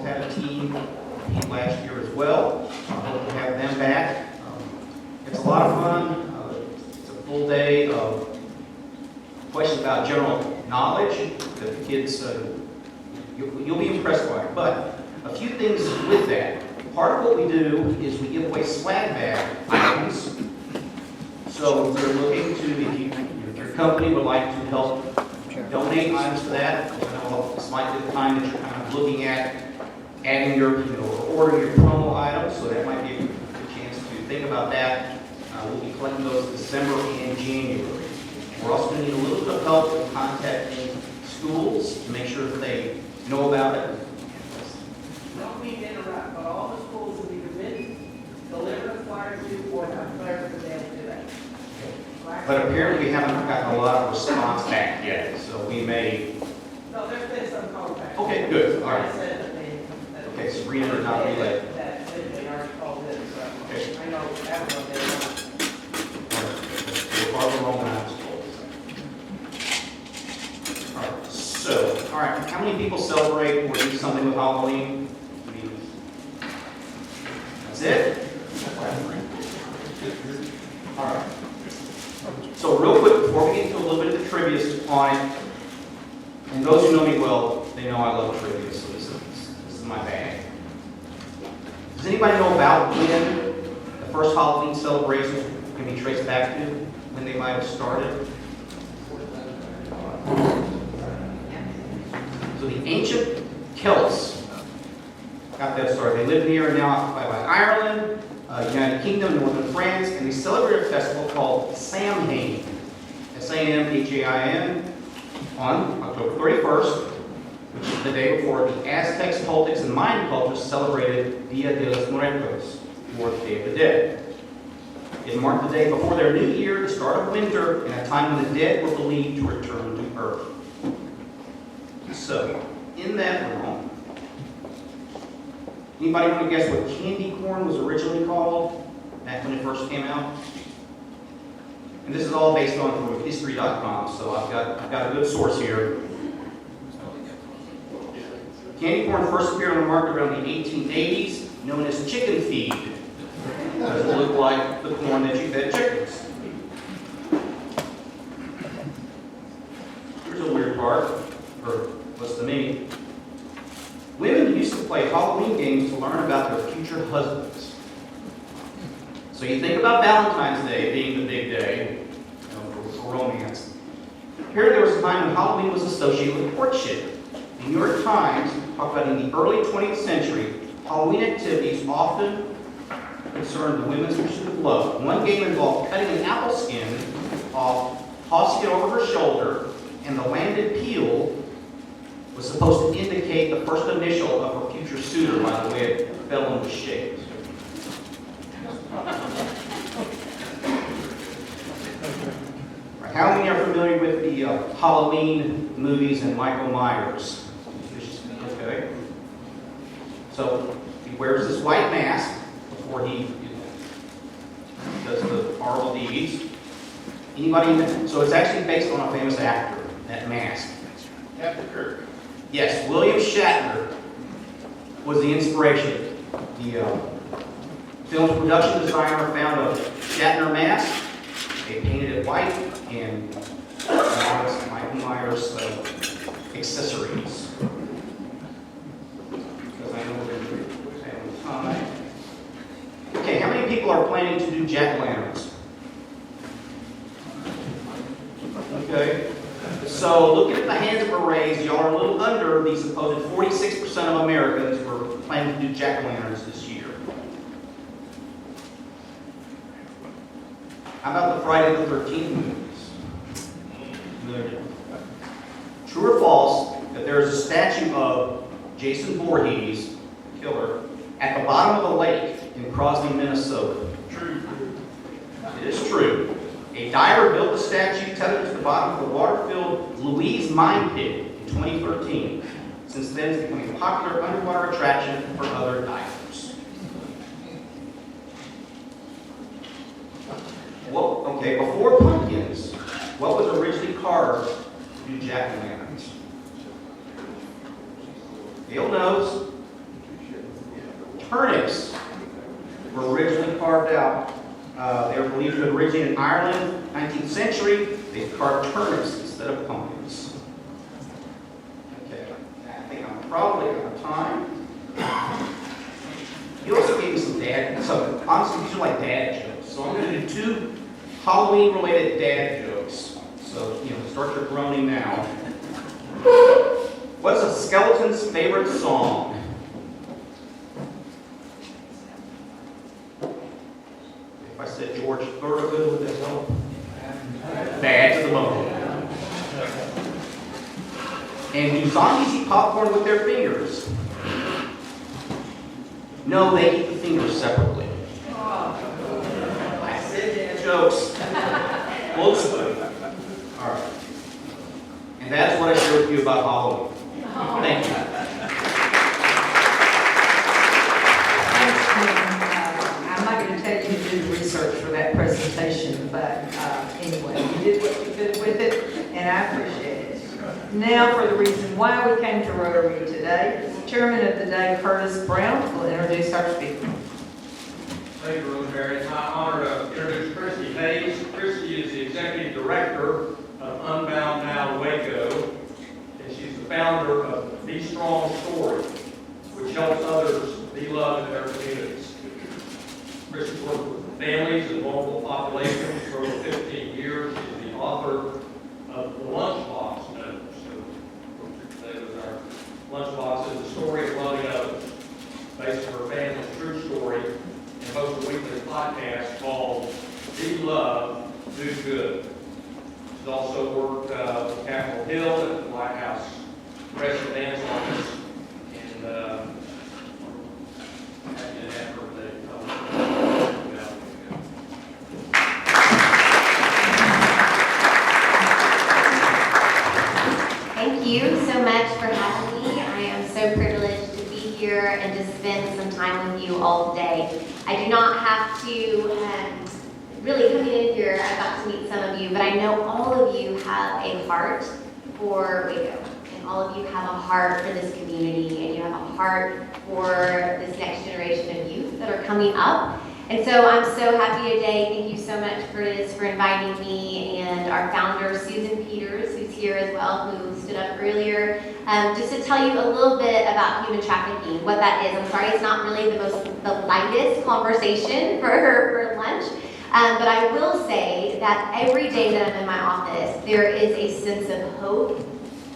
had a team last year as well. I hope to have them back. It's a lot of fun. It's a full day of questions about general knowledge that the kids, you'll be impressed by. But a few things with that. Part of what we do is we give away swag bag items. So we're looking to, if your company would like to help donate items to that, I know it's likely the time that you're kind of looking at adding your, ordering your promo items, so that might be a good chance to think about that. We'll be collecting those December and January. We're also going to need a little bit of help in contacting schools to make sure that they know about it. Don't mean to interrupt, but all the schools will be written, deliver the flyers to, or have flyers for them to do that. But apparently we haven't gotten a lot of response back yet, so we may. No, there's been some contact. Okay, good. All I right. said that Okay, Sabrina did not relay. That they already called in, so Okay. I know everyone did not. We're farther along than I was told. All right. So, all right. How many people celebrate or do something with Halloween? That's it. All right. So real quick, before we get into a little bit of the trivia on it, and those who know me well, they know I love trivia, so this is my bag. Does anybody know about when the first Halloween celebrations can be traced back to, when they might have started? So the ancient Celts got that started. They lived near and now occupied by Ireland, United Kingdom, Northern France, and they celebrate a festival called Samhain, S-A-M-H-A-I-N, on October 31st, which is the day before the Aztecs, Toltecs, and Mayan cultures celebrated Dia de los Muertos, or the Day of the Dead. It marked the day before their new year, the start of winter, and a time when the dead were believed to return to Earth. So, in that realm, anybody want to guess what candy corn was originally called back when it first came out? And this is all based on from history.com, so I've got a good source here. Candy corn first appeared on the market around the 1880s, known as chicken feed. It doesn't look like the corn that you fed chickens. Here's a weird part, or what's to me. Women used to play Halloween games to learn about their future husbands. So you think about Valentine's Day being the big day, for romance. Here there was a time when Halloween was associated with courtship. The New York Times talked about in the early 20th century, Halloween activities often concerned the women's pursuit of love. One game involved cutting an apple skin off, tossing it over her shoulder, and the landed peel was supposed to indicate the first initial of her future suitor by the way it fell into shape. How many are familiar with the Halloween movies and Michael Myers? Okay. So he wears this white mask before he does the horrible deeds. Anybody? So it's actually based on a famous actor, that mask. Captain Kirk. Yes, William Shatner was the inspiration. The film's production designer found a Shatner mask. They painted it white and Michael Myers accessories. Because I know we're going to have time. Okay, how many people are planning to do jack-o'-lanterns? Okay. So looking at the hands that were raised, y'all are a little under the supposed 46% of Americans who are planning to do jack-o'-lanterns this year. How about the Friday the 13th movies? True or false that there is a statue of Jason Voorhees, the killer, at the bottom of the lake in Crosby, Minnesota? True. It is true. A diver built the statue tethered to the bottom of the water-filled Louise Mine Pit in 2013. Since then, it's become a popular underwater attraction for other divers. Well, okay, before pumpkins, what was originally carved to do jack-o'-lanterns? Gail knows. Turnips were originally carved out. They were believed to have originated in Ireland, 19th century. They carved turnips instead of pumpkins. Okay, I think I'm probably out of time. You also gave me some dad, so honestly, these are like dad jokes. So I'm going to do 2 Halloween-related dad jokes. So, start your groaning now. What's a skeleton's favorite song? If I said George Thorogood, would that help? Bad to the bone. And do zombies eat popcorn with their fingers? No, they eat the fingers separately. I said dad jokes. Close. All right. And that's what I shared with you about Halloween. Thank you. I'm not going to tell you to do the research for that presentation, but anyway, you did what you could with it, and I appreciate it. Now for the reason why we came to Rotary today. Chairman of the day, Curtis Brown, will introduce our speaker. Thank you, Rosemary. It's my honor to introduce Kristi Hayes. Kristi is the Executive Director of Unbound now Waco, and she's the founder of Be Strong Story, which helps others be loved in their communities. Kristi's worked with families and vulnerable populations for over 15 years. She's the author of the Lunchbox Note. So today was our Lunchbox is the story of loving others, based on her family's true story, and hosts a weekly podcast called Be Love, Do Good. She's also worked with Capitol Hill at the White House President's Office, and happy to have her today. Thank you so much for having me. I am so privileged to be here and to spend some time with you all today. I do not have to really coming in here, I got to meet some of you, but I know all of you have a heart for Waco, and all of you have a heart for this community, and you have a heart for this next generation of youth that are coming up. And so I'm so happy today. Thank you so much, Curtis, for inviting me, and our founder, Susan Peters, who's here as well, who stood up earlier, just to tell you a little bit about human trafficking, what that is. I'm sorry it's not really the lightest conversation for lunch, but I will say that every day that I'm in my office, there is a sense of hope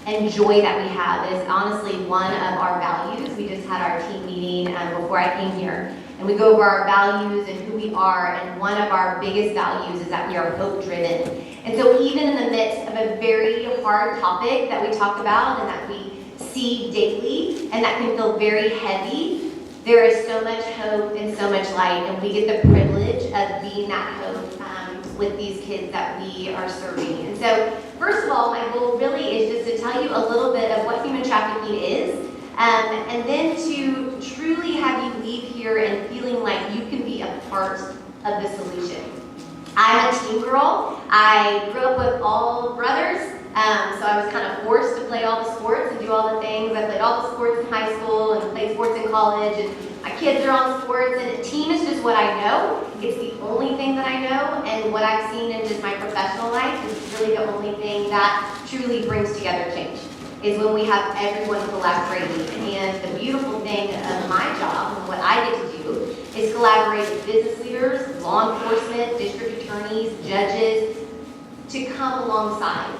and joy that we have. It is honestly one of our values. We just had our team meeting before I came here, and we go over our values and who we are, and one of our biggest values is that we are hope-driven. And so even in the midst of a very hard topic that we talk about and that we see daily and that can feel very heavy, there is so much hope and so much light, and we get the privilege of being that hope with these kids that we are serving. And so, first of all, my goal really is just to tell you a little bit of what human trafficking is, and then to truly have you leave here and feeling like you can be a part of the solution. I'm a teen girl. I grew up with all brothers, so I was kind of forced to play all the sports and do all the things. I played all the sports in high school and played sports in college, and my kids are on sports, and a team is just what I know. It's the only thing that I know, and what I've seen in just my professional life is really the only thing that truly brings together change, is when we have everyone collaborating. And the beautiful thing of my job and what I get to do is collaborate with business leaders, law enforcement, district attorneys, judges, to come alongside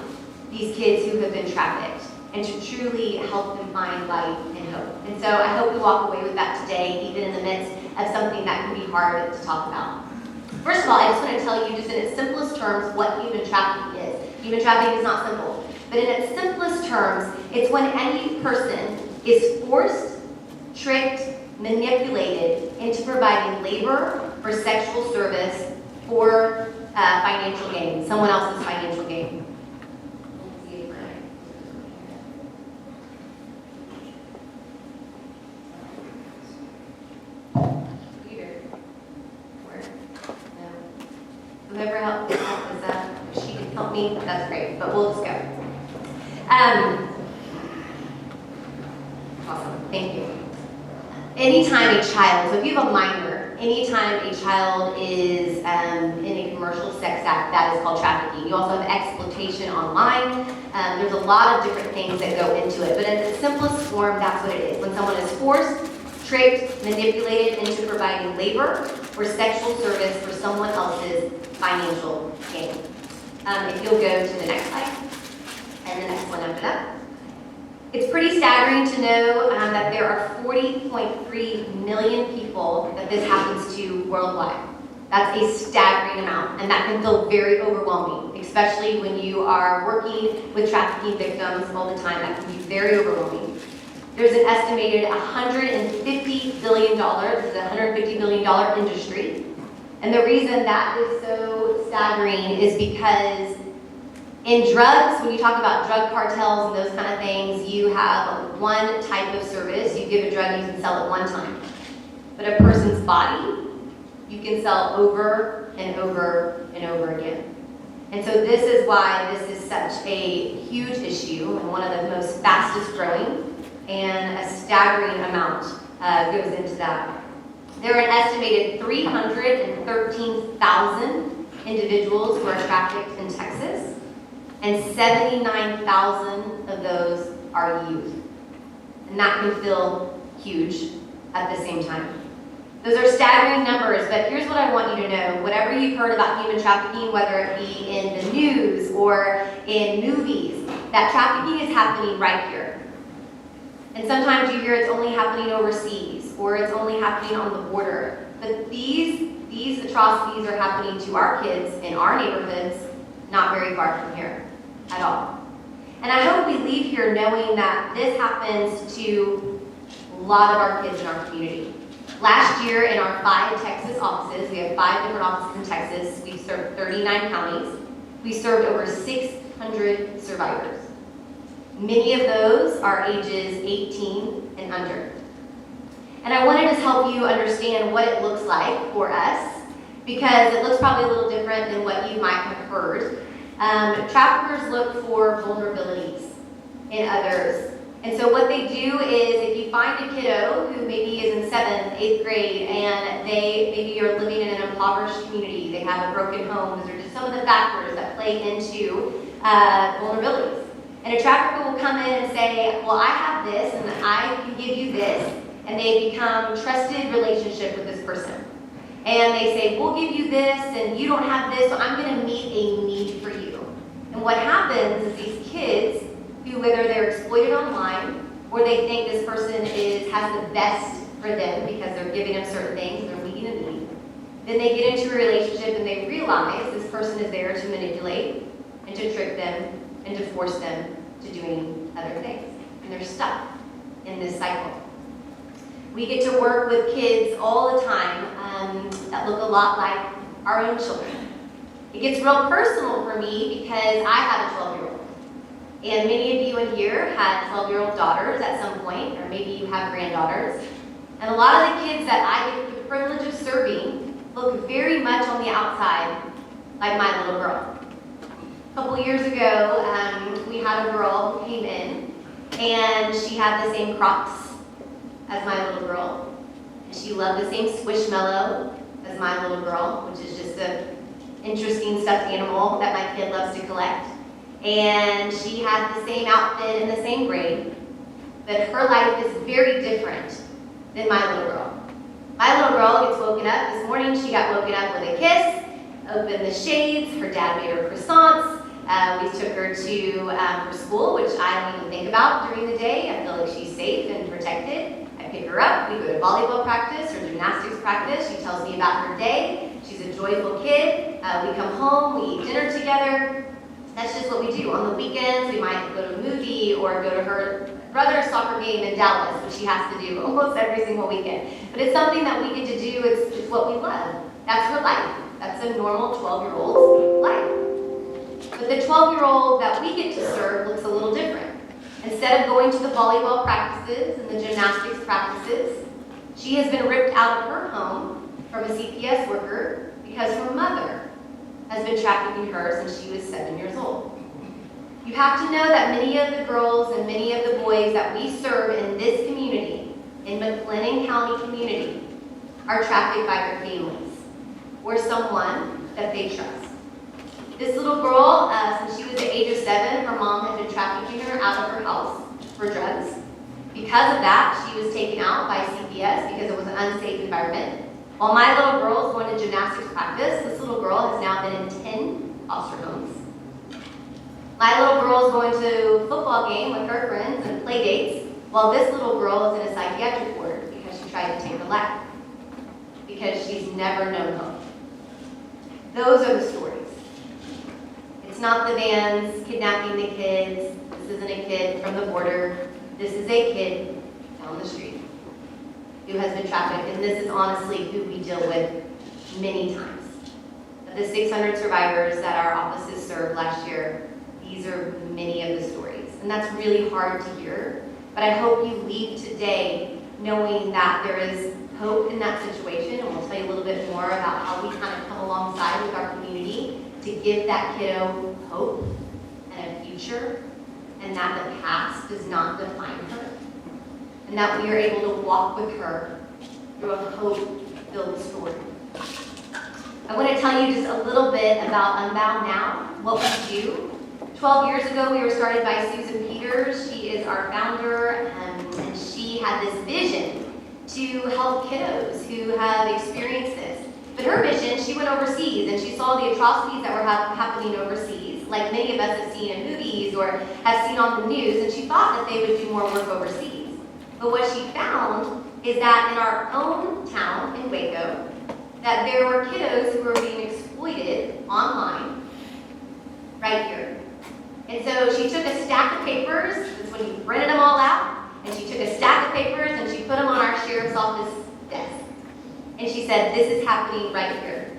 these kids who have been trafficked and to truly help them find light and hope. And so I hope we walk away with that today, even in the midst of something that can be hard to talk about. First of all, I just want to tell you just in its simplest terms what human trafficking is. Human trafficking is not simple, but in its simplest terms, it's when any person is forced, tricked, manipulated into providing labor or sexual service for financial gain, someone else's financial gain. Whoever helped us if she can help me, that's great, but we'll just go. Awesome, thank you. anytime a child, so if you have a minor, anytime a child is in a commercial sex act, that is called trafficking. You also have exploitation online. There's a lot of different things that go into it, but in the simplest form, that's what it is. When someone is forced, tricked, manipulated into providing labor or sexual service for someone else's financial gain. If you'll go to the next slide, and the next one after that. It's pretty staggering to know that there are 40.3 million people that this happens to worldwide. That's a staggering amount, and that can feel very overwhelming, especially when you are working with trafficking victims all the time. That can be very overwhelming. There's an estimated $150 billion, this is a $150 billion industry. And the reason that is so staggering is because in drugs, when you talk about drug cartels and those kind of things, you have one type of service. You give a drug, you can sell it one time. But a person's body, you can sell over and over and over again. And so this is why this is such a huge issue and one of the most fastest growing, and a staggering amount goes into that. There are an estimated 313,000 individuals who are trafficked in Texas, and 79,000 of those are youth. And that can feel huge at the same time. Those are staggering numbers, but here's what I want you to know. Whatever you've heard about human trafficking, whether it be in the news or in movies, that trafficking is happening right here. And sometimes you hear it's only happening overseas, or it's only happening on the border. But these atrocities are happening to our kids in our neighborhoods, not very far from here at all. And I hope we leave here knowing that this happens to a lot of our kids in our community. Last year in our 5 Texas offices, we have 5 different offices in Texas, we served 39 counties. We served over 600 survivors. Many of those are ages 18 and under. And I want to just help you understand what it looks like for us, because it looks probably a little different than what you might have heard. Traffickers look for vulnerabilities in others. And so what they do is, if you find a kiddo who maybe is in 7th, 8th grade, and they maybe are living in an impoverished community, they have a broken home, those are just some of the factors that play into vulnerabilities. And a trafficker will come in and say, well, I have this, and I can give you this, and they become trusted relationship with this person. And they say, we'll give you this, and you don't have this, so I'm going to meet a need for you. And what happens is these kids, who whether they're exploited online, or they think this person has the best for them because they're giving them certain things, they're meeting a need, then they get into a relationship and they realize this person is there to manipulate and to trick them and to force them to doing other things. And they're stuck in this cycle. We get to work with kids all the time that look a lot like our own children. It gets real personal for me because I have a 12-year-old. And many of you in here had 12-year-old daughters at some point, or maybe you have granddaughters. And a lot of the kids that I get the privilege of serving look very much on the outside like my little girl. A couple years ago, we had a girl who came in, and she had the same Crocs as my little girl. And she loved the same Squishmallow as my little girl, which is just an interesting stuffed animal that my kid loves to collect. And she had the same outfit and the same grade, but her life is very different than my little girl. My little girl gets woken up. This morning she got woken up with a kiss, opened the shades, her dad made her croissants. We took her to her school, which I don't even think about during the day. I feel like she's safe and protected. I pick her up, we go to volleyball practice or gymnastics practice. She tells me about her day. She's a joyful kid. We come home, we eat dinner together. That's just what we do. On the weekends, we might go to a movie or go to her brother's soccer game in Dallas, which she has to do almost every single weekend. But it's something that we get to do. It's what we love. That's her life. That's a normal 12-year-old's life. But the 12-year-old that we get to serve looks a little different. Instead of going to the volleyball practices and the gymnastics practices, she has been ripped out of her home from a CPS worker because her mother has been trafficking her since she was 7 years old. You have to know that many of the girls and many of the boys that we serve in this community in McLennan County community are trafficked by their families or someone that they trust. This little girl, since she was the age of 7, her mom had been trafficking her out of her house for drugs. Because of that, she was taken out by CPS because it was an unsafe environment. While my little girl is going to gymnastics practice, this little girl has now been in 10 foster homes. My little girl is going to a football game with her friends and play dates, while this little girl is in a psychiatric ward because she tried to take her life. Because she's never known hope. Those are the stories. It's not the vans kidnapping the kids. This isn't a kid from the border. This is a kid down the street who has been trafficked, and this is honestly who we deal with many times. Of the 600 survivors that our offices served last year, these are many of the stories. And that's really hard to hear, but I hope you leave today knowing that there is hope in that situation, and we'll tell you a little bit more about how we kind of come alongside with our community to give that kiddo hope and a future, and that the past does not define her, and that we are able to walk with her through a hope-filled story. I want to tell you just a little bit about Unbound now, what we do. 12 years ago, we were started by Susan Peters. She is our founder, and she had this vision to help kiddos who have experienced this. But her vision, she went overseas, and she saw the atrocities that were happening overseas, like many of us have seen in movies or have seen on the news, and she thought that they would do more work overseas. But what she found is that in our own town, in Waco, that there were kiddos who were being exploited online, right here. And so she took a stack of papers, that's when you printed them all out, and she took a stack of papers and she put them on our sheriff's office desk. And she said, this is happening right here.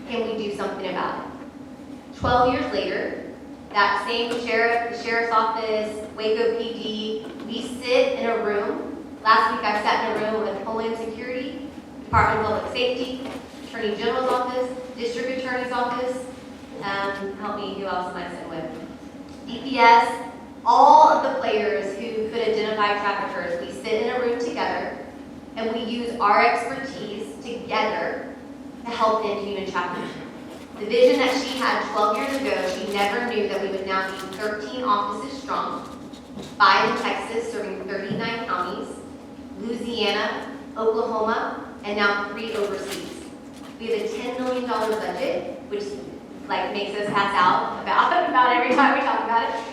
Can we do something about it? 12 years later, that same sheriff, the sheriff's office, Waco PD, we sit in a room. Last week I sat in a room with Homeland Security, Department of Public Safety, Attorney General's office, District Attorney's office, help me, who else am I sitting with? DPS, all of the players who could identify traffickers. We sit in a room together and we use our expertise together to help end human trafficking. The vision that she had 12 years ago, she never knew that we would now be 13 offices strong, 5 in Texas serving 39 counties, Louisiana, Oklahoma, and now 3 overseas. We have a $10 million budget, which makes us pass out about every time we talk about it.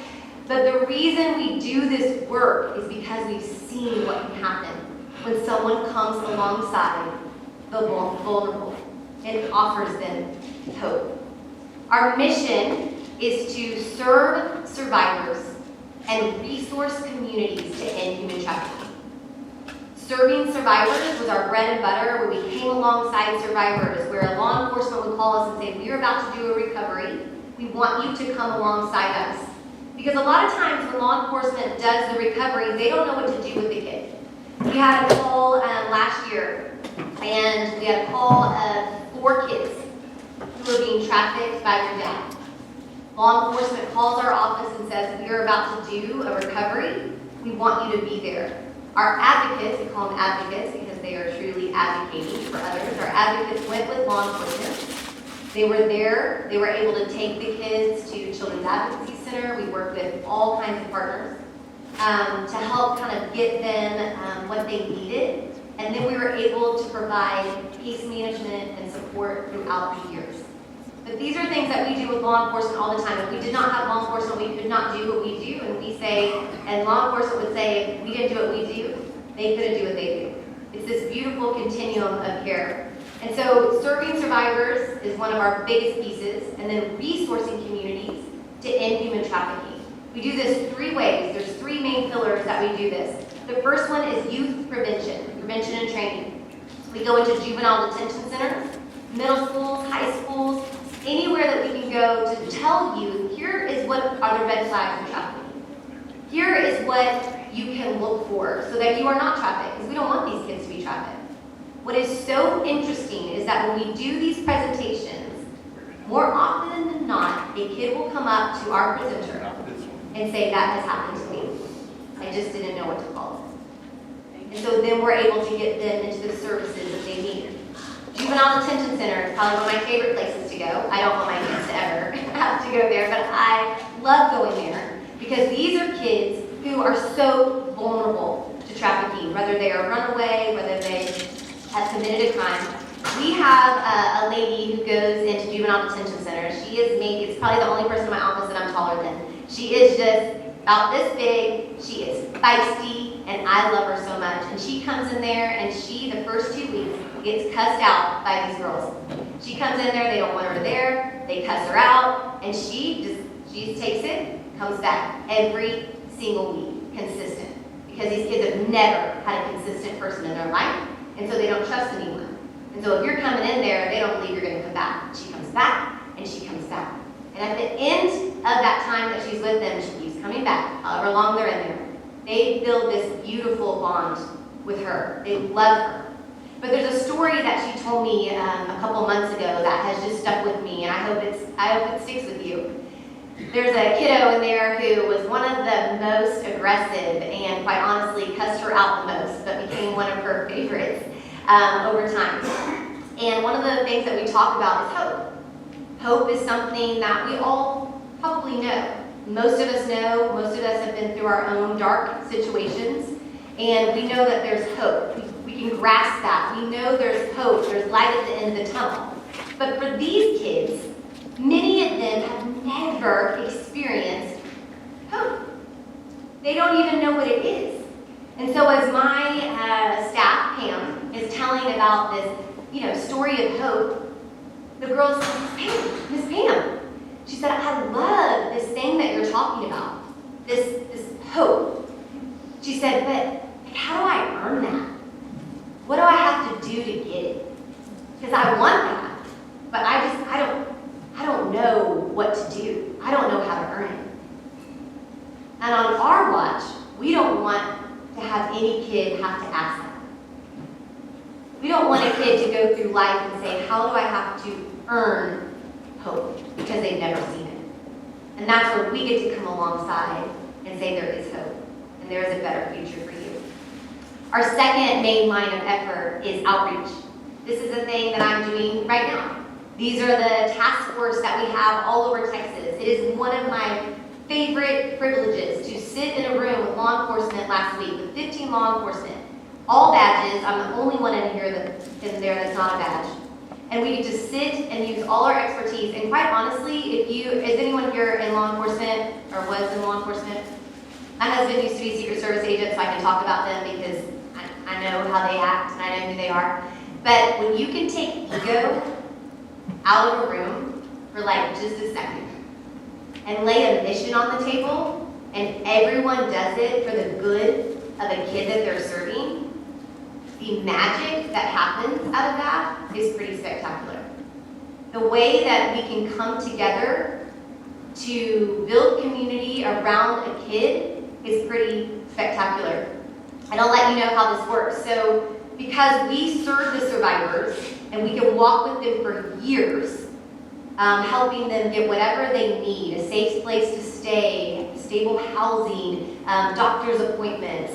But the reason we do this work is because we've seen what can happen when someone comes alongside the vulnerable and offers them hope. Our mission is to serve survivors and resource communities to end human trafficking. Serving survivors was our bread and butter, where we came alongside survivors, where law enforcement would call us and say, we're about to do a recovery. We want you to come alongside us. Because a lot of times when law enforcement does the recovery, they don't know what to do with the kid. We had a call last year, and we had a call of 4 kids who were being trafficked by their dad. Law enforcement calls our office and says, we're about to do a recovery. We want you to be there. Our advocates, we call them advocates because they are truly advocating for others. Our advocates went with law enforcement. They were there. They were able to take the kids to Children's Advocacy Center. We worked with all kinds of partners to help kind of get them what they needed. And then we were able to provide case management and support throughout the years. But these are things that we do with law enforcement all the time. If we did not have law enforcement, we could not do what we do. And we say, and law enforcement would say, if we didn't do what we do, they couldn't do what they do. It's this beautiful continuum of care. And so serving survivors is one of our biggest pieces, and then resourcing communities to end human trafficking. We do this 3 ways. There's 3 main pillars that we do this. The first one is youth prevention and training. We go into juvenile detention centers, middle schools, high schools, anywhere that we can go to tell you, here is what are the red flags of trafficking. Here is what you can look for so that you are not trafficked, because we don't want these kids to be trafficked. What is so interesting is that when we do these presentations, more often than not, a kid will come up to our presenter and say, that has happened to me. I just didn't know what to call it. And so then we're able to get them into the services that they need. Juvenile Detention Center is probably one of my favorite places to go. I don't want my kids to ever have to go there, but I love going there because these are kids who are so vulnerable to trafficking, whether they are runaway, whether they have committed a crime. We have a lady who goes into juvenile detention center. She is maybe, it's probably the only person in my office that I'm taller than. She is just about this big. She is feisty, and I love her so much. And she comes in there, and she, the first 2 weeks, gets cussed out by these girls. She comes in there, they don't want her there, they cuss her out, and she just takes it, comes back every single week, consistent. Because these kids have never had a consistent person in their life, and so they don't trust anyone. And so if you're coming in there, they don't believe you're going to come back. She comes back, and she comes back. And at the end of that time that she's with them, she keeps coming back, however long they're in there. They build this beautiful bond with her. They love her. But there's a story that she told me a couple months ago that has just stuck with me, and I hope it sticks with you. There's a kiddo in there who was one of the most aggressive and quite honestly cussed her out the most, but became one of her favorites over time. And one of the things that we talk about is hope. Hope is something that we all probably know. Most of us know, most of us have been through our own dark situations, and we know that there's hope. We can grasp that. We know there's hope, there's light at the end of the tunnel. But for these kids, many of them have never experienced hope. They don't even know what it is. And so as my staff, Pam, is telling about this, story of hope, the girl said, Miss Pam, she said, I love this thing that you're talking about, this hope. She said, but how do I earn that? What do I have to do to get it? Because I want that, but I don't know what to do. I don't know how to earn it. And on our watch, we don't want to have any kid have to ask that. We don't want a kid to go through life and say, how do I have to earn hope? Because they've never seen it. And that's where we get to come alongside and say there is hope, and there is a better future for you. Our second main line of effort is outreach. This is a thing that I'm doing right now. These are the task force that we have all over Texas. It is one of my favorite privileges to sit in a room with law enforcement last week, with 15 law enforcement, all badges. I'm the only one in here that's not a badge. And we get to sit and use all our expertise. And quite honestly, is anyone here in law enforcement or was in law enforcement? My husband used to be a Secret Service agent, so I can talk about them because I know how they act and I know who they are. But when you can take ego out of a room for like just a second and lay a mission on the table, and everyone does it for the good of a kid that they're serving, the magic that happens out of that is pretty spectacular. The way that we can come together to build community around a kid is pretty spectacular. And I'll let you know how this works. So because we serve the survivors and we can walk with them for years, helping them get whatever they need, a safe place to stay, stable housing, doctor's appointments,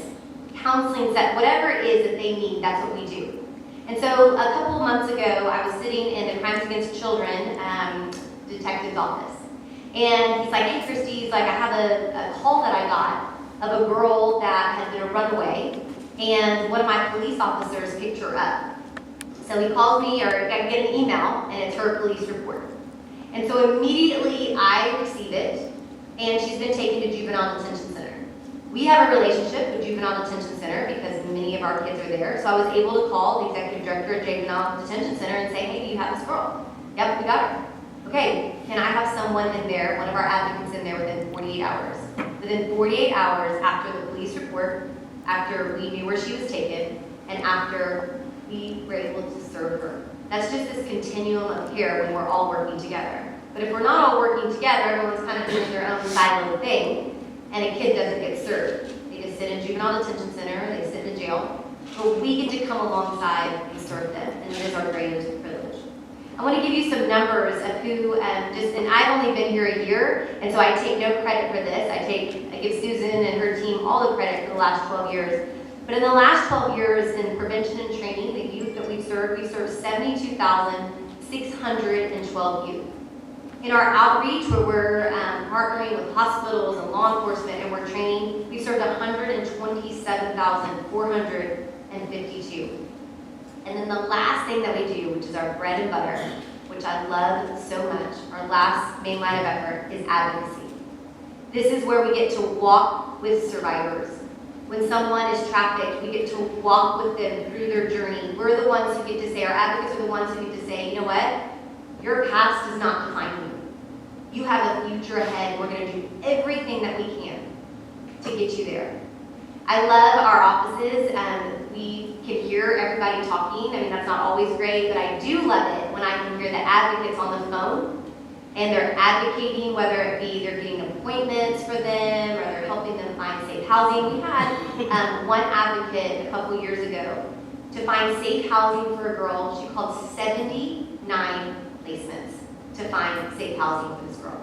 counseling set, whatever it is that they need, that's what we do. And so a couple of months ago, I was sitting in the Crimes Against Children detective's office. And he's like, hey, Kristi, he's like, I have a call that I got of a girl that had been a runaway, and one of my police officers picked her up. So he calls me, or I get an email, and it's her police report. And so immediately I receive it, and she's been taken to Juvenile Detention Center. We have a relationship with Juvenile Detention Center because many of our kids are there. So I was able to call the executive director of Juvenile Detention Center and say, hey, do you have this girl? Yep, we got her. Okay, can I have someone in there, one of our advocates in there within 48 hours? Within 48 hours after the police report, after we knew where she was taken, and after we were able to serve her. That's just this continuum of care when we're all working together. But if we're not all working together, everyone's kind of doing their own siloed thing, and a kid doesn't get served. They just sit in juvenile detention center, they sit in jail, but we get to come alongside and serve them, and it is our greatest privilege. I want to give you some numbers of who, and I've only been here a year, and so I take no credit for this. I give Susan and her team all the credit for the last 12 years. But in the last 12 years in prevention and training, the youth that we served 72,612 youth. In our outreach, where we're partnering with hospitals and law enforcement and we're training, we served 127,452. And then the last thing that we do, which is our bread and butter, which I love so much, our last main line of effort is advocacy. This is where we get to walk with survivors. When someone is trafficked, we get to walk with them through their journey. We're the ones who get to say, our advocates are the ones who get to say, you know what? Your past does not define you. You have a future ahead. We're going to do everything that we can to get you there. I love our offices. We can hear everybody talking. I mean, that's not always great, but I do love it when I can hear the advocates on the phone and they're advocating, whether it be they're getting appointments for them or they're helping them find safe housing. We had one advocate a couple years ago to find safe housing for a girl. She called 79 placements to find safe housing for this girl.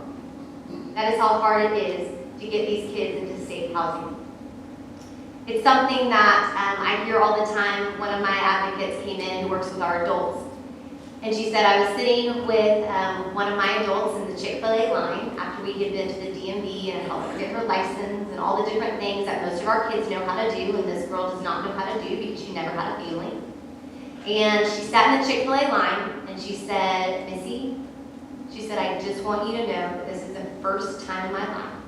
That is how hard it is to get these kids into safe housing. It's something that I hear all the time. One of my advocates came in who works with our adults. And she said, I was sitting with one of my adults in the Chick-fil-A line after we had been to the DMV and helped her get her license and all the different things that most of our kids know how to do, and this girl does not know how to do because she never had a family. And she sat in the Chick-fil-A line and she said, Missy, she said, I just want you to know that this is the first time in my life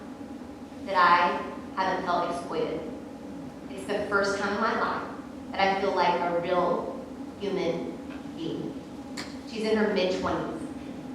that I haven't felt exploited. It's the first time in my life that I feel like a real human being. She's in her mid-20s,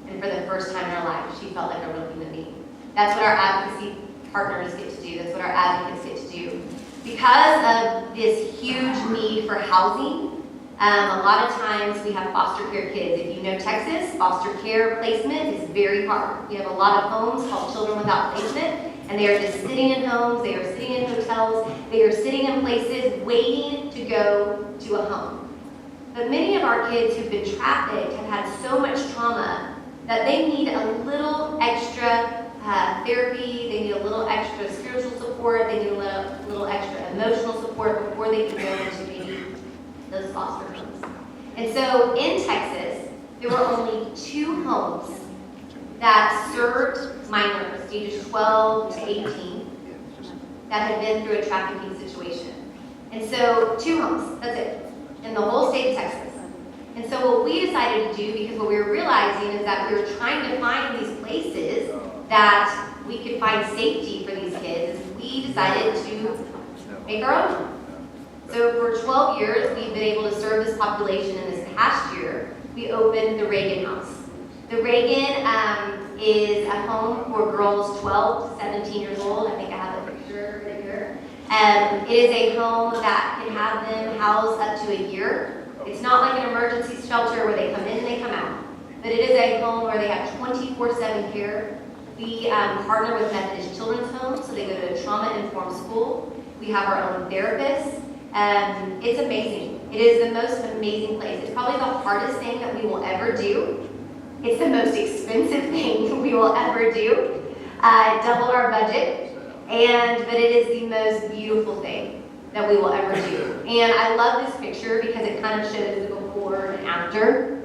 and for the first time in her life, she felt like a real human being. That's what our advocacy partners get to do. That's what our advocates get to do. Because of this huge need for housing, a lot of times we have foster care kids. If you know Texas, foster care placement is very hard. We have a lot of homes called Children Without Placement, and they are just sitting in homes, they are sitting in hotels, they are sitting in places waiting to go to a home. But many of our kids who've been trafficked have had so much trauma that they need a little extra therapy, they need a little extra spiritual support, they need a little extra emotional support before they can go into maybe those foster homes. And so in Texas, there were only 2 homes that served minors ages 12 to 18 that had been through a trafficking situation. And so 2 homes, that's it, in the whole state of Texas. And so what we decided to do, because what we were realizing is that we were trying to find these places that we could find safety for these kids, is we decided to make our own. So for 12 years, we've been able to serve this population. In this past year, we opened the Reagan House. The Reagan is a home for girls 12 to 17 years old. I think I have a picture right here. It is a home that can have them housed up to a year. It's not like an emergency shelter where they come in and they come out, but it is a home where they have 24/7 care. We partner with Methodist Children's Homes, so they go to a trauma-informed school. We have our own therapists. It's amazing. It is the most amazing place. It's probably the hardest thing that we will ever do. It's the most expensive thing we will ever do. It doubled our budget, but it is the most beautiful thing that we will ever do. And I love this picture because it kind of shows the before and after,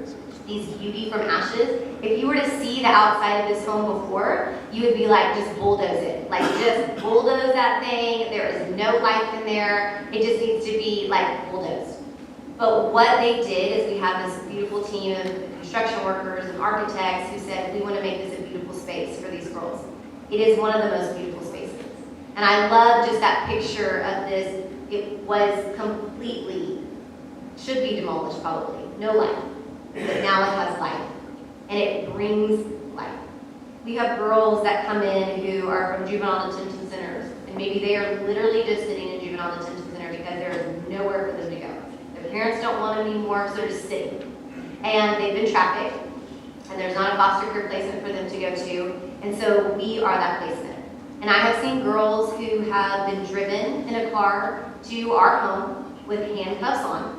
these beauty from ashes. If you were to see the outside of this home before, you would be like, just bulldoze it. Like, just bulldoze that thing. There is no life in there. It just needs to be like bulldozed. But what they did is we have this beautiful team of construction workers and architects who said, we want to make this a beautiful space for these girls. It is one of the most beautiful spaces. And I love just that picture of this. It was completely, should be demolished probably, no life. But now it has life. And it brings life. We have girls that come in who are from juvenile detention centers. And maybe they are literally just sitting in juvenile detention center because there is nowhere for them to go. Their parents don't want them anymore, so they're just sitting. And they've been trafficked. And there's not a foster care placement for them to go to. And so we are that placement. And I have seen girls who have been driven in a car to our home with handcuffs on.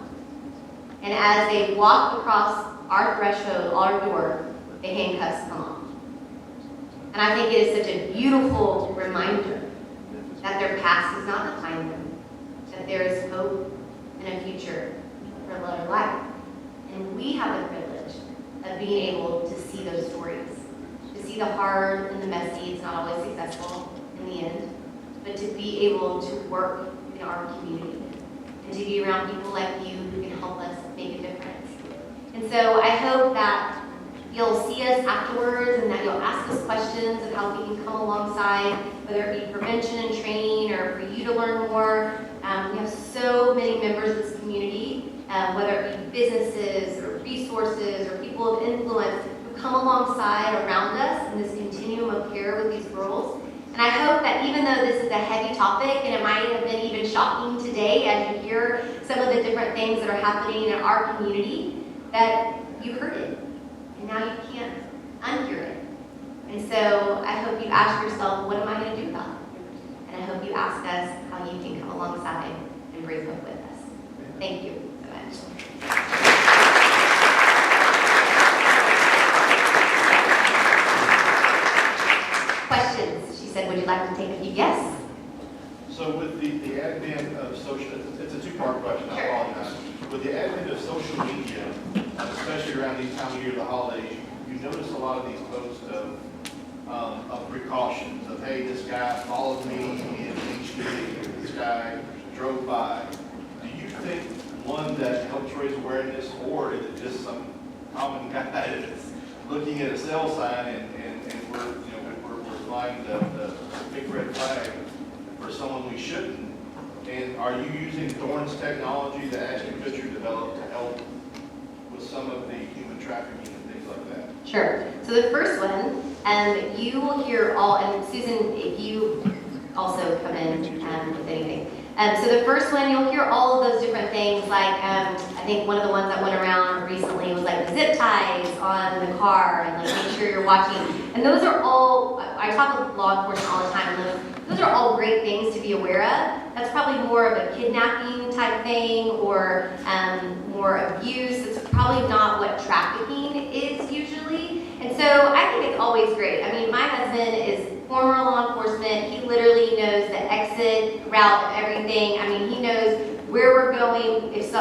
And as they walk across our threshold, our door, the handcuffs come off. And I think it is such a beautiful reminder that their past does not define them, that there is hope and a future for a better life. And we have the privilege of being able to see those stories, to see the hard and the messy. It's not always successful in the end, but to be able to work in our community and to be around people like you who can help us make a difference. And so I hope that you'll see us afterwards and that you'll ask us questions of how we can come alongside, whether it be prevention and training or for you to learn more. We have so many members of this community, whether it be businesses or resources or people of influence who come alongside around us in this continuum of care with these girls. And I hope that even though this is a heavy topic and it might have been even shocking today as you hear some of the different things that are happening in our community, that you heard it. And now you can't unhear it. And so I hope you ask yourself, what am I going to do about it? And I hope you ask us how you can come alongside and bring hope with us. Thank you so much. Questions? She said, would you like to take a few? Yes? So with the advent of social, it's a two-part question, I apologize. With the advent of social media, especially around these time of year, the holidays, you notice a lot of these posts of precautions, of, hey, this guy followed me in each day, or this guy drove by. Do you think, one, that helps raise awareness, or is it just some common guy that's looking at a sale sign and we're flying the big red flag for someone we shouldn't? And are you using Thorne's technology that Ashton Kutcher developed to help with some of the human trafficking and things like that? Sure. So the first one, you will hear all, and Susan, if you also come in with anything. So the first one, you'll hear all of those different things, like I think one of the ones that went around recently was like the zip ties on the car and like make sure you're watching. And those are all, I talk with law enforcement all the time, and those are all great things to be aware of. That's probably more of a kidnapping type thing or more abuse. It's probably not what trafficking is usually. And so I think it's always great. I mean, my husband is former law enforcement. He literally knows the exit route of everything. I mean, he knows where we're going. If the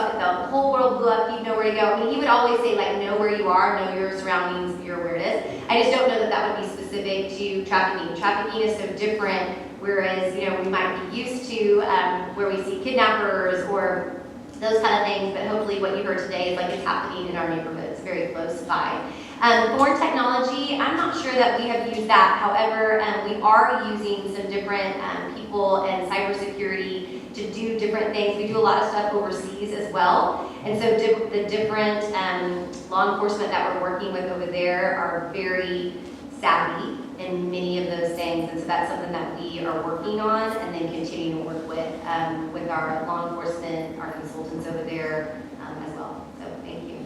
whole world blew up, he'd know where to go. I mean, he would always say, like, know where you are, know your surroundings, you're where it is. I just don't know that that would be specific to trafficking. Trafficking is so different, whereas, you know, we might be used to where we see kidnappers or those kind of things, but hopefully what you heard today is like it's happening in our neighborhoods, very close by. Thorne technology, I'm not sure that we have used that. However, we are using some different people and cybersecurity to do different things. We do a lot of stuff overseas as well. And so the different law enforcement that we're working with over there are very savvy in many of those things. And so that's something that we are working on and then continuing to work with our law enforcement, our consultants over there as well. So thank you.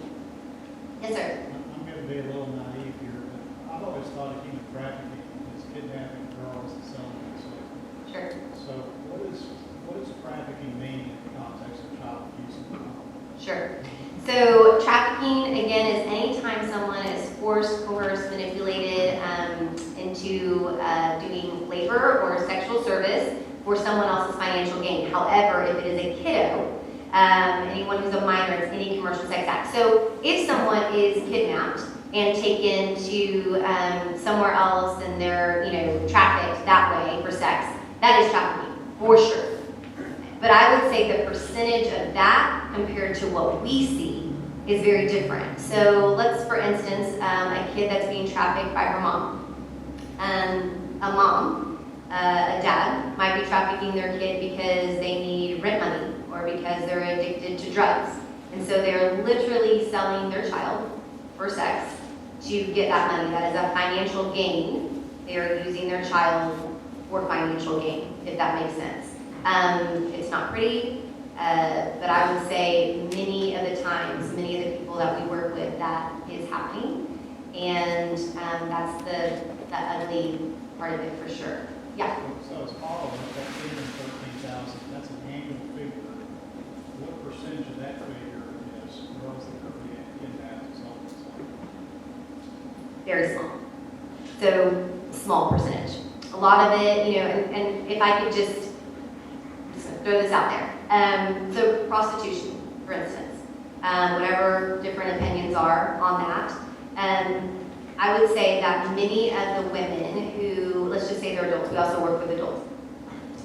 Yes, sir. I'm going to be a little naive here, but I've always thought of human trafficking as kidnapping girls and selling them to slavery. Sure. So what does trafficking mean in the context of child abuse and violence? Sure. So trafficking, again, is anytime someone is forced, coerced, manipulated into doing labor or sexual service for someone else's financial gain. However, if it is a kiddo, anyone who's a minor, it's any commercial sex act. So if someone is kidnapped and taken to somewhere else and they're, trafficked that way for sex, that is trafficking, for sure. But I would say the percentage of that compared to what we see is very different. So let's, for instance, a kid that's being trafficked by her mom. A dad might be trafficking their kid because they need rent money or because they're addicted to drugs. And so they're literally selling their child for sex to get that money. That is a financial gain. They are using their child for financial gain, if that makes sense. It's not pretty, but I would say many of the times, many of the people that we work with, that is happening. And that's the ugly part of it for sure. Yeah. So it's all of that 13,000, that's an annual figure. What percentage of that figure is girls that are being kidnapped and sold as slaves? Very small. So small percentage. A lot of it, and if I could just throw this out there. So prostitution, for instance, whatever different opinions are on that. I would say that many of the women who, let's just say they're adults, we also work with adults.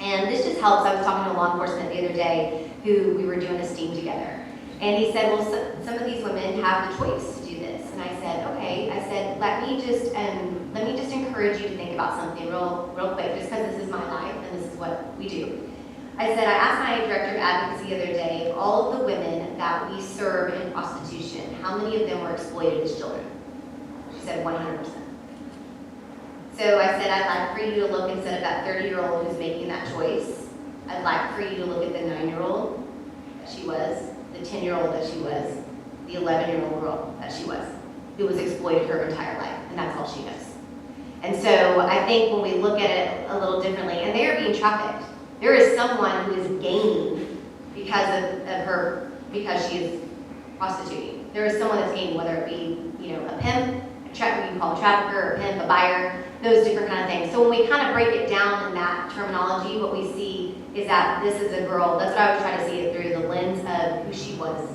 And this just helps. I was talking to law enforcement the other day who we were doing a STEAM together. And he said, well, some of these women have the choice to do this. And I said, okay. I said, let me just encourage you to think about something real quick, just because this is my life and this is what we do. I said, I asked my director of advocacy the other day, all of the women that we serve in prostitution, how many of them were exploited as children? She said 100%. So I said, I'd like for you to look, instead of that 30-year-old who's making that choice, I'd like for you to look at the 9-year-old that she was, the 10-year-old that she was, the 11-year-old girl that she was, who was exploited her entire life, and that's all she knows. And so I think when we look at it a little differently, and they are being trafficked. There is someone who is gaining because of her, because she is prostituting. There is someone that's gaining, whether it be, a pimp, you can call a trafficker, a pimp, a buyer, those different kind of things. So when we kind of break it down in that terminology, what we see is that this is a girl, that's what I would try to see it through the lens of who she was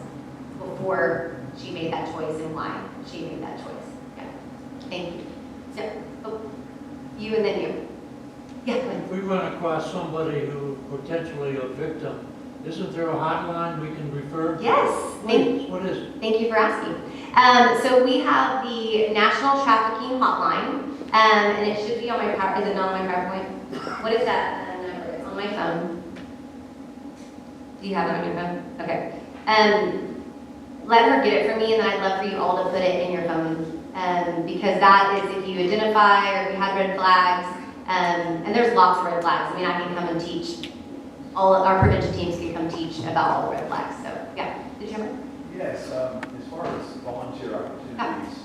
before she made that choice and why she made that choice. Yeah. Thank you. So, you and then you. Yeah, go ahead. If we run across somebody who potentially a victim, isn't there a hotline we can refer to? Yes. What is it? Thank you for asking. So we have the National Trafficking Hotline, and it should be on my is it not on my PowerPoint? What is that number? It's on my phone. Do you have it on your phone? Okay. Let her get it from me, and then I'd love for you all to put it in your phone, because that is if you identify or if you have red flags, and there's lots of red flags. I mean, I can come and teach. All of our prevention teams can come teach about all the red flags. So, yeah. Did you have it? Yes, as far as volunteer opportunities,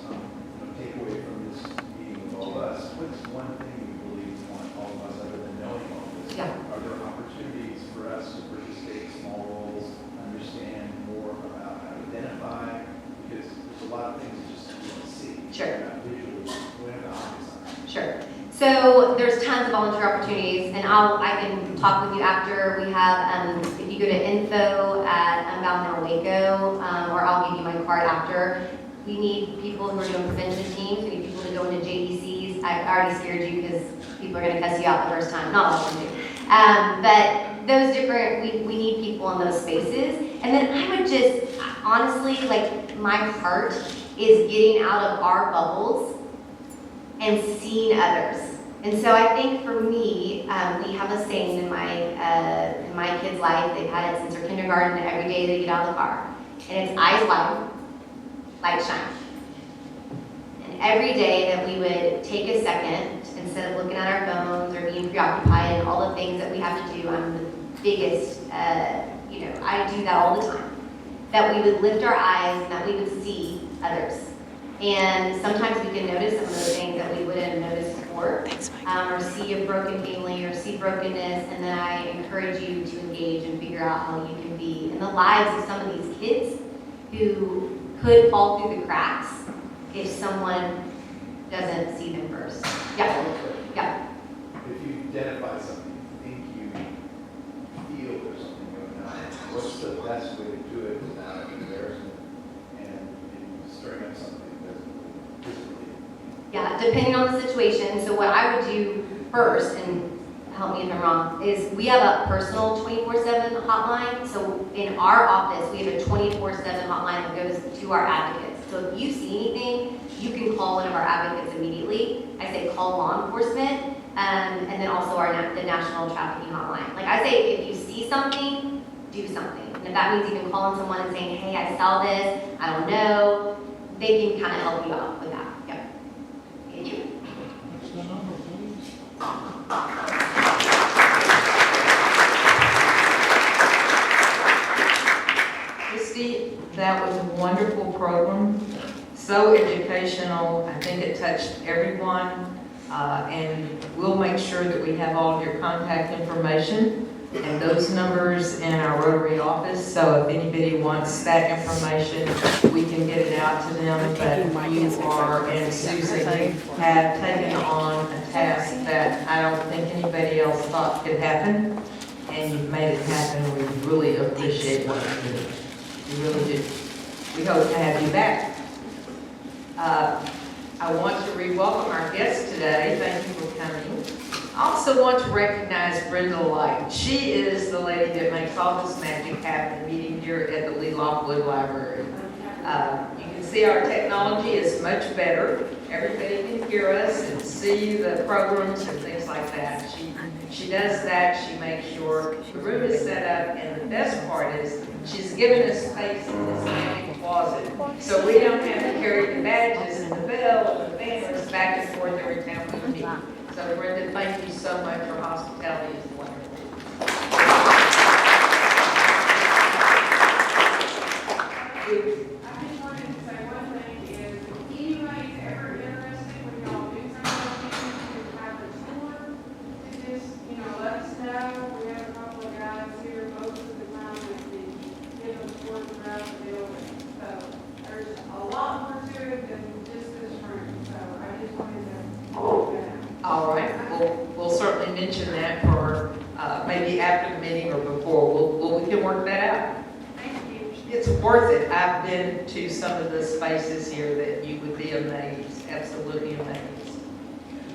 take away from this meeting with all of us, what's one thing you believe you want all of us, other than knowing all this? Yeah. Are there opportunities for us to participate in small roles, understand more about how to identify? Because there's a lot of things that just you don't see. Sure. Visually, we have the obvious on. Sure. So there's tons of volunteer opportunities, and I can talk with you after. We have, if you go to info@unbound.waco, or I'll give you my card after. We need people who are doing prevention teams. We need people to go into JDCs. I already scared you because people are going to cuss you out the first time. Not all of them do. But those different, we need people in those spaces. And then I would just, honestly, like my heart is getting out of our bubbles and seeing others. And so I think for me, we have a saying in my kid's life. They've had it since their kindergarten. Every day they get out of the car, and it's eyes wide, light shine. And every day that we would take a second, instead of looking at our phones or being preoccupied and all the things that we have to do, I'm the biggest, I do that all the time. That we would lift our eyes and that we would see others. And sometimes we can notice some of those things that we wouldn't have noticed before, or see a broken family or see brokenness, and then I encourage you to engage and figure out how you can be in the lives of some of these kids who could fall through the cracks if someone doesn't see them first. Yeah. Yeah. If you identify something, you think you feel there's something going on, what's the best way to do it without embarrassment and stirring up something that's physically? Yeah, depending on the situation. So what I would do first, and help me if I'm wrong, is we have a personal 24/7 hotline. So in our office, we have a 24/7 hotline that goes to our advocates. So if you see anything, you can call one of our advocates immediately. I say call law enforcement, and then also the National Trafficking Hotline. Like I say, if you see something, do something. And if that means even calling someone and saying, hey, I saw this, I don't know, they can kind of help you out with that. Yep. Thank you. What's the number, please? Kristi, that was a wonderful program, so educational. I think it touched everyone, and we'll make sure that we have all of your contact information and those numbers in our Rotary office, so if anybody wants that information, we can get it out to them. But you are, and Susan, you have taken on a task that I don't think anybody else thought could happen. and you've made it happen. We really appreciate what you're doing. We really do. We hope to have you back. I want to re-welcome our guests today. Thank you for coming. I also want to recognize Brenda Light. She is the lady that makes all this magic happen, meeting here at the Lee Lockwood Library. You can see our technology is much better. Everybody can hear us and see the programs and things like that. She does that. She makes sure the room is set up, and the best part is she's given us space in this magic closet, so we don't have to carry the badges and the bell and the banners back and forth every time we meet. So Brenda, thank you so much for hospitality as well. I just wanted to say one thing is, if anybody's ever interested, when y'all do something, to have a tour, to just, let us know. We have a couple of guys here most of the time that can give us tours around the building. So there's a lot more to it than just this room. So I just wanted to point that out. All right, we'll certainly mention that for maybe after the meeting or before. We can work that out. Thank you. It's worth it. I've been to some of the spaces here that you would be amazed, absolutely amazed.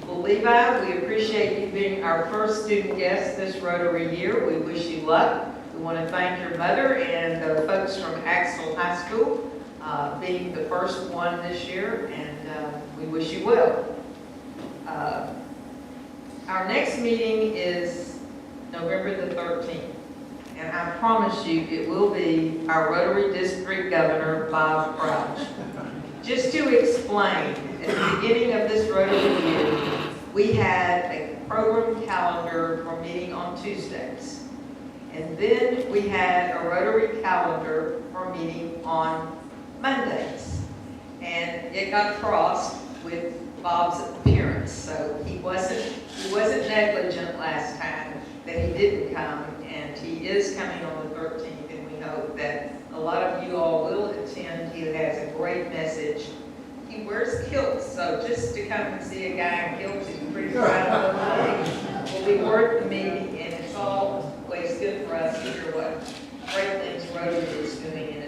Well, Levi, we appreciate you being our first student guest this Rotary year. We wish you luck. We want to thank your mother and the folks from Axel High School being the first one this year, and we wish you well. Our next meeting is November the 13th, and I promise you it will be our Rotary District Governor, Bob Crouch. Just to explain, at the beginning of this Rotary year, we had a program calendar for meeting on Tuesdays. And then we had a Rotary calendar for meeting on Mondays. And it got crossed with Bob's appearance, so he wasn't negligent last time that he didn't come, and he is coming on the 13th, and we hope that a lot of you all will attend. He has a great message. He wears kilts, so just to come and see a guy in kilts is pretty proud will be worth the meeting, and it's always good for us to hear what great things Rotary is doing